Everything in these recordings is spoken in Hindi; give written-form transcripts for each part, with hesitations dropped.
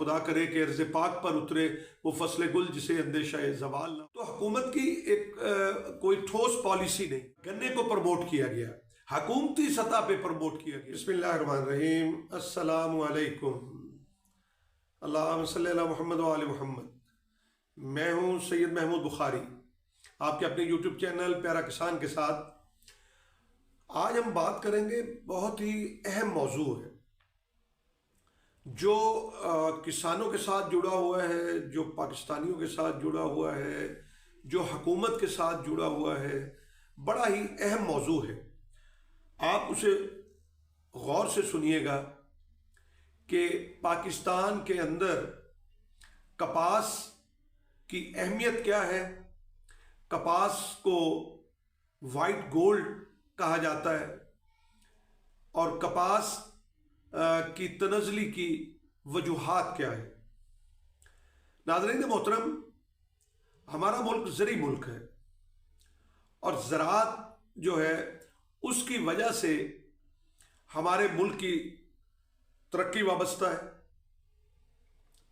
खुदा करे कि अर्ज़ पाक पर उतरे वो फसल गुल जिसे अंदेशा जवाल ना। तो हुकूमत की एक कोई ठोस पॉलिसी नहीं। गन्ने को प्रमोट किया गया, हुकूमती सतह पे प्रमोट किया गया। बिस्मिल्लाहिर्रहमानिर्रहीम, अस्सलामु अलैकुम, अल्लाहुम्मा सल्ली अला मुहम्मद व आले मुहम्मद। मैं हूँ सैयद महमूद बुखारी, आपके अपने यूट्यूब चैनल प्यारा किसान के साथ। आज हम बात करेंगे, बहुत ही अहम मौजू है जो किसानों के साथ जुड़ा हुआ है, जो पाकिस्तानियों के साथ जुड़ा हुआ है, जो हुकूमत के साथ जुड़ा हुआ है। बड़ा ही अहम मौजू है, आप उसे गौर से सुनिएगा कि पाकिस्तान के अंदर कपास की अहमियत क्या है। कपास को वाइट गोल्ड कहा जाता है और कपास की तनज़ली की वजूहात क्या है। नाज़रीन मोहतरम, हमारा मुल्क ज़री मुल्क है और ज़राअत जो है उसकी वजह से हमारे मुल्क की तरक्की वाबस्ता है।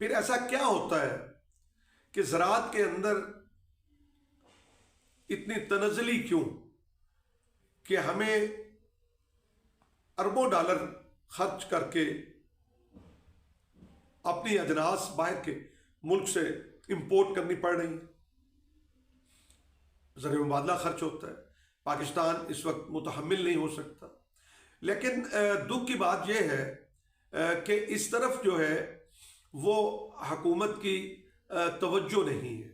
फिर ऐसा क्या होता है कि ज़राअत के अंदर इतनी तनज़ली क्यों कि हमें अरबों डॉलर खर्च करके अपनी अजनास बाहर के मुल्क से इंपोर्ट करनी पड़ रही है। ज़र मुबादला खर्च होता है, पाकिस्तान इस वक्त मुतहम्मिल नहीं हो सकता। लेकिन दुख की बात यह है कि इस तरफ जो है वो हुकूमत की तवज्जो नहीं है।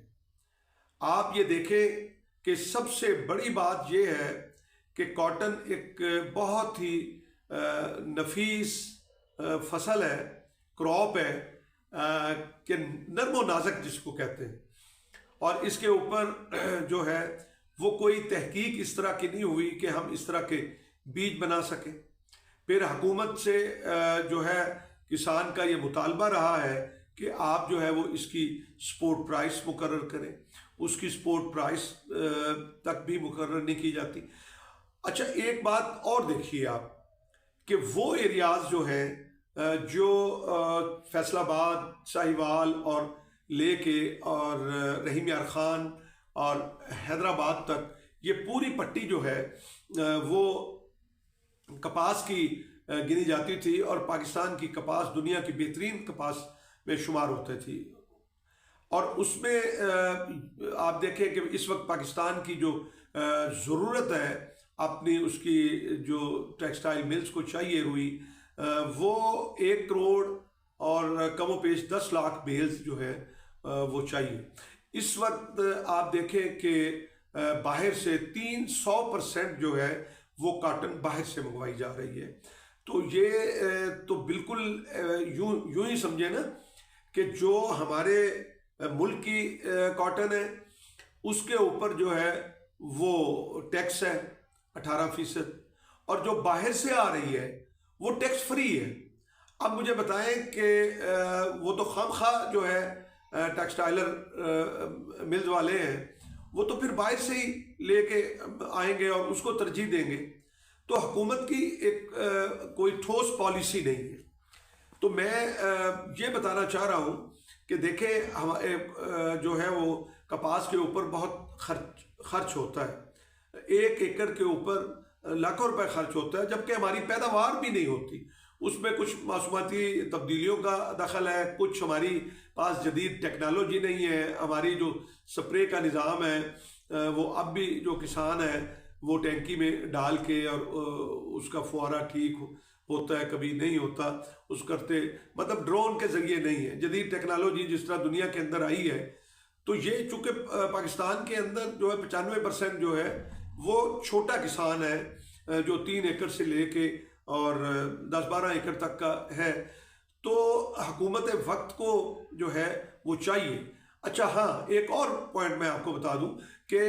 आप ये देखें कि सबसे बड़ी बात यह है कि कॉटन एक बहुत ही नफीस फसल है, क्रॉप है कि नर्मो नाज़क जिसको कहते हैं, और इसके ऊपर जो है वो कोई तहकीक इस तरह की नहीं हुई कि हम इस तरह के बीज बना सकें। फिर हुकूमत से जो है किसान का ये मुतालबा रहा है कि आप जो है वो इसकी सपोर्ट प्राइस मुकर्रर करें। उसकी सपोर्ट प्राइस तक भी मुकर्रर नहीं की जाती। अच्छा, एक बात और देखिए आप कि वो एरियाज़ जो हैं जो फैसलाबाद, साहिवाल और लेके और रहीम यार खान और हैदराबाद तक, ये पूरी पट्टी जो है वो कपास की गिनी जाती थी और पाकिस्तान की कपास दुनिया की बेहतरीन कपास में शुमार होते थी। और उसमें आप देखें कि इस वक्त पाकिस्तान की जो ज़रूरत है अपनी, उसकी जो टेक्सटाइल मिल्स को चाहिए हुई, वो 1 करोड़ और कमो पेश 10 लाख बेल्स जो है वो चाहिए। इस वक्त आप देखें कि बाहर से 300% जो है वो कॉटन बाहर से मंगवाई जा रही है। तो ये तो बिल्कुल यूं ही समझे ना कि जो हमारे मुल्क की कॉटन है उसके ऊपर जो है वो टैक्स है 18%, और जो बाहर से आ रही है वो टैक्स फ्री है। अब मुझे बताएं कि वो तो खामखा जो है टेक्सटाइलर मिल्स वाले हैं, वो तो फिर बाहर से ही लेके आएंगे और उसको तरजीह देंगे। तो हुकूमत की एक कोई ठोस पॉलिसी नहीं है। तो मैं ये बताना चाह रहा हूँ कि देखें, हमारे जो है वो कपास के ऊपर बहुत खर्च होता है। 1 एकड़ के ऊपर लाखों रुपए खर्च होता है, जबकि हमारी पैदावार भी नहीं होती। उसमें कुछ मासूमाती तब्दीलियों का दखल है, कुछ हमारी पास जदीद टेक्नोलॉजी नहीं है। हमारी जो स्प्रे का निज़ाम है वो अब भी जो किसान है वो टैंकी में डाल के और उसका फुहारा ठीक होता है, कभी नहीं होता। उस करते मतलब ड्रोन के जरिए नहीं है। जदीद टेक्नोलॉजी जिस तरह दुनिया के अंदर आई है, तो ये चूँकि पाकिस्तान के अंदर जो है 95% जो है वो छोटा किसान है, जो 3 एकड़ से लेके और 10-12 एकड़ तक का है। तो हुकूमत वक्त को जो है वो चाहिए। अच्छा हाँ, एक और पॉइंट मैं आपको बता दूं कि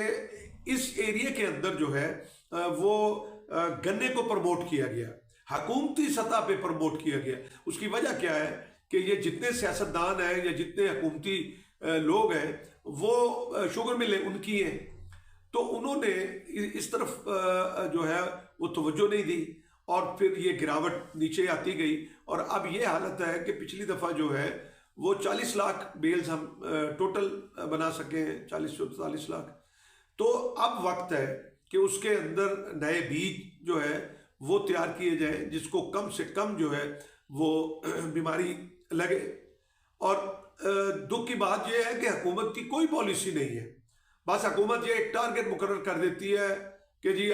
इस एरिया के अंदर जो है वो गन्ने को प्रमोट किया गया, हुकूमती सतह पे प्रमोट किया गया। उसकी वजह क्या है कि ये जितने सियासतदान हैं या जितने हुकूमती लोग हैं वो शुगर मिलें उनकी हैं, तो उन्होंने इस तरफ जो है वो तवज्जो नहीं दी और फिर ये गिरावट नीचे आती गई। और अब ये हालत है कि पिछली दफ़ा जो है वो 40 लाख बेल्स हम टोटल बना सकें, 40 से 45 लाख। तो अब वक्त है कि उसके अंदर नए बीज जो है वो तैयार किए जाए, जिसको कम से कम जो है वो बीमारी लगे। और दुख की बात यह है कि हुकूमत की कोई पॉलिसी नहीं है। बस हुकूमत ये एक टारगेट मुकर्रर कर देती है कि जी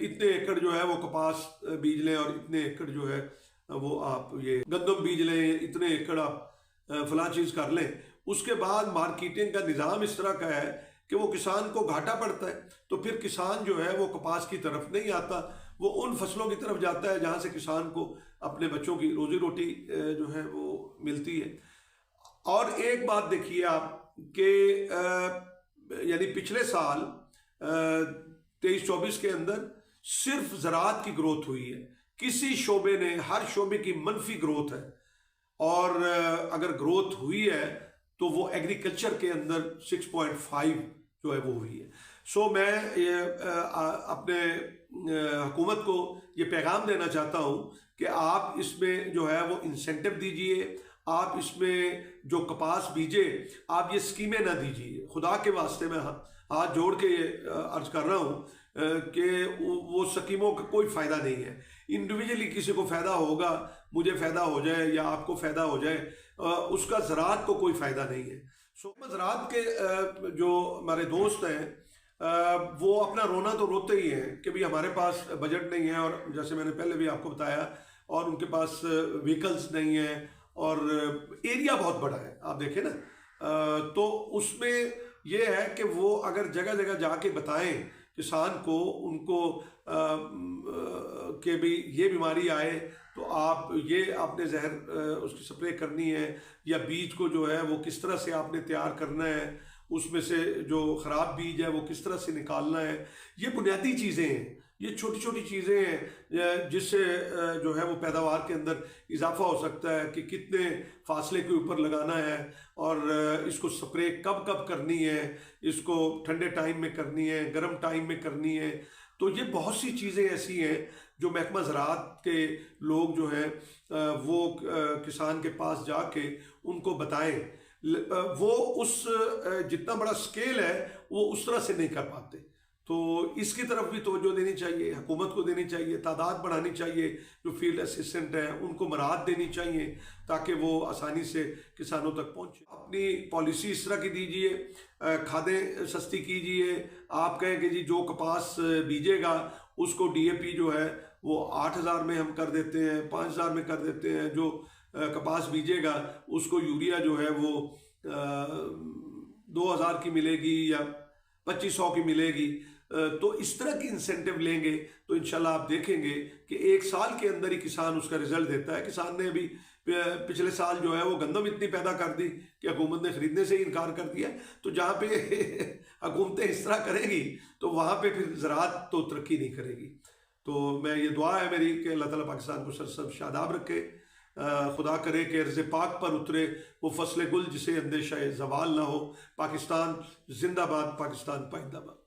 इतने एकड़ जो है वो कपास बीज लें और इतने एकड़ जो है वो आप ये गंदम बीज लें, इतने एकड़ आप फलां चीज़ कर लें। उसके बाद मार्केटिंग का निज़ाम इस तरह का है कि वो किसान को घाटा पड़ता है, तो फिर किसान जो है वो कपास की तरफ नहीं आता, वो उन फसलों की तरफ जाता है जहाँ से किसान को अपने बच्चों की रोजी रोटी जो है वो मिलती है। और एक बात देखिए आप कि यानी पिछले साल 23-24 के अंदर सिर्फ ज़राअत की ग्रोथ हुई है, किसी शोबे ने, हर शोबे की मनफी ग्रोथ है। और अगर ग्रोथ हुई है तो वो एग्रीकल्चर के अंदर 6.5 जो है वो हुई है। सो मैं ये अपने हुकूमत को ये पैगाम देना चाहता हूँ कि आप इसमें जो है वो इंसेंटिव दीजिए, आप इसमें जो कपास बीजे आप ये स्कीमें ना दीजिए। खुदा के वास्ते मैं हाथ जोड़ के ये अर्ज कर रहा हूँ कि वो स्कीमों का कोई फ़ायदा नहीं है। इंडिविजुअली किसी को फ़ायदा होगा, मुझे फ़ायदा हो जाए या आपको फ़ायदा हो जाए, उसका ज़राअत को कोई फ़ायदा नहीं है। सो ज़राअत के जो हमारे दोस्त हैं वो अपना रोना तो रोते ही हैं कि भाई हमारे पास बजट नहीं है, और जैसे मैंने पहले भी आपको बताया, और उनके पास व्हीकल्स नहीं है, और एरिया बहुत बड़ा है। आप देखें ना, तो उसमें ये है कि वो अगर जगह जगह जाके बताएं किसान को, उनको कि भी ये बीमारी आए तो आप ये आपने जहर उसकी स्प्रे करनी है, या बीज को जो है वो किस तरह से आपने तैयार करना है, उसमें से जो ख़राब बीज है वो किस तरह से निकालना है। ये बुनियादी चीज़ें हैं, ये छोटी छोटी चीज़ें हैं जिससे जो है वो पैदावार के अंदर इजाफा हो सकता है कि कितने फासले के ऊपर लगाना है, और इसको स्प्रे कब कब करनी है, इसको ठंडे टाइम में करनी है, गर्म टाइम में करनी है। तो ये बहुत सी चीज़ें ऐसी हैं जो महकमा ज़राअत के लोग जो हैं वो किसान के पास जाके उनको बताएं। वो उस जितना बड़ा स्केल है वो उस तरह से नहीं कर पाते। तो इसकी तरफ भी तवज्जो देनी चाहिए, हुकूमत को देनी चाहिए, तादाद बढ़ानी चाहिए, जो फील्ड असिस्टेंट हैं उनको मराहत देनी चाहिए ताकि वो आसानी से किसानों तक पहुँचे। अपनी पॉलिसी इस तरह की दीजिए, खादें सस्ती कीजिए। आप कहें कि जी जो कपास बीजेगा उसको DAP जो है वो 8,000 में हम कर देते हैं, 5,000 में कर देते हैं, जो कपास बीजेगा उसको यूरिया जो है वो 2,000 की मिलेगी या 2,500 की मिलेगी। तो इस तरह की इंसेंटिव लेंगे तो इंशाल्लाह आप देखेंगे कि एक साल के अंदर ही किसान उसका रिजल्ट देता है। किसान ने अभी पिछले साल जो है वो गंदम इतनी पैदा कर दी कि हुकूमत ने खरीदने से ही इनकार कर दिया। तो जहाँ पे हुकूमतें इस तरह करेंगी तो वहाँ पे फिर ज़राअत तो तरक्की नहीं करेगी। तो मैं ये दुआ है मेरी कि अल्लाह ताला पाकिस्तान को सरसब शादाब रखे। खुदा करे कि अर्ज़ पाक पर उतरे वो फसल गुल जिसे अंदेशा ज़वाल ना हो। पाकिस्तान जिंदाबाद, पाकिस्तान पाइंदाबाद।